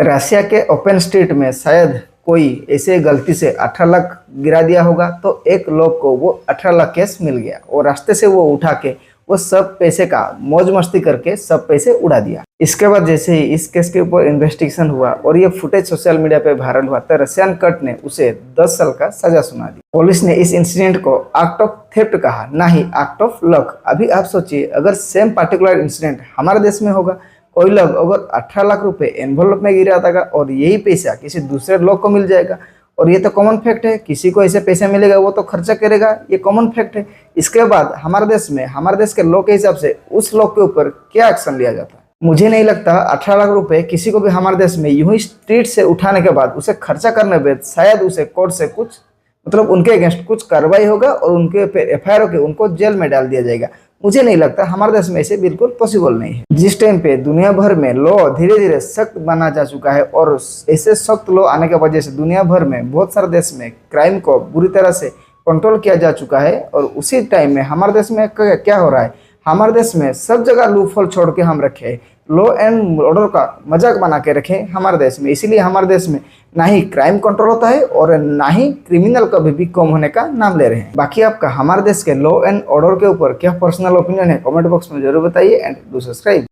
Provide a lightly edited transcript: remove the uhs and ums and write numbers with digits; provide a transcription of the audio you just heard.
रसिया के open street में शायद कोई ऐसे गलती से 18 लाख गिरा दिया होगा, तो एक लोग को वो 18 लाख कैश मिल गया और रास्ते से वो उठा के वो सब पैसे का मौज मस्ती करके सब पैसे उड़ा दिया। इसके बाद जैसे ही इस केस के ऊपर इन्वेस्टिगेशन हुआ और ये फुटेज सोशल मीडिया पे वायरल हुआ, तो रशियन कोर्ट ने उसे 10 साल का सजा सुना दी। पुलिस ने इस इंसिडेंट को एक्ट ऑफ थेफ्ट कहा, ना ही एक्ट ऑफ लक। अभी आप सोचिए, अगर सेम पार्टिकुलर इंसिडेंट हमारे देश में होगा, कोई लोग अगर 18 लाख रुपए एनवलप में गिरा देगा और यही पैसा किसी दूसरे लोग को मिल जाएगा, और ये तो कॉमन फैक्ट है, किसी को ऐसे पैसे मिलेगा वो तो खर्चा करेगा, ये कॉमन फैक्ट है। इसके बाद हमारे देश में, हमारे देश के लोग के हिसाब से उस लोग के ऊपर क्या एक्शन लिया जाता है? मुझे नहीं लगता 18 लाख रुपए किसी को भी हमारे देश में यूं ही स्ट्रीट से उठाने के बाद उसे खर्चा करने के बाद शायद उसे कोर्ट से कुछ उनके अगेंस्ट कुछ कार्रवाई होगा और उनके एफआईआर होकर उनको जेल में डाल दिया जाएगा। मुझे नहीं लगता, हमारे देश में ऐसे बिल्कुल पॉसिबल नहीं है। जिस टाइम पे दुनिया भर में लॉ धीरे धीरे सख्त बना जा चुका है और ऐसे सख्त लॉ आने की वजह से दुनिया भर में बहुत सारे देश में क्राइम को बुरी तरह से कंट्रोल किया जा चुका है, और उसी टाइम में हमारे देश में क्या हो रहा है, हमारे देश में सब जगह लूपहोल छोड़ के हम रखे, लॉ एंड ऑर्डर का मजाक बना के रखे हमारे देश में। इसीलिए हमारे देश में ना ही क्राइम कंट्रोल होता है और ना ही क्रिमिनल कभी भी कम होने का नाम ले रहे हैं। बाकी आपका हमारे देश के लॉ एंड ऑर्डर के ऊपर क्या पर्सनल ओपिनियन है, कमेंट बॉक्स में जरूर बताइए एंड डू सब्सक्राइब।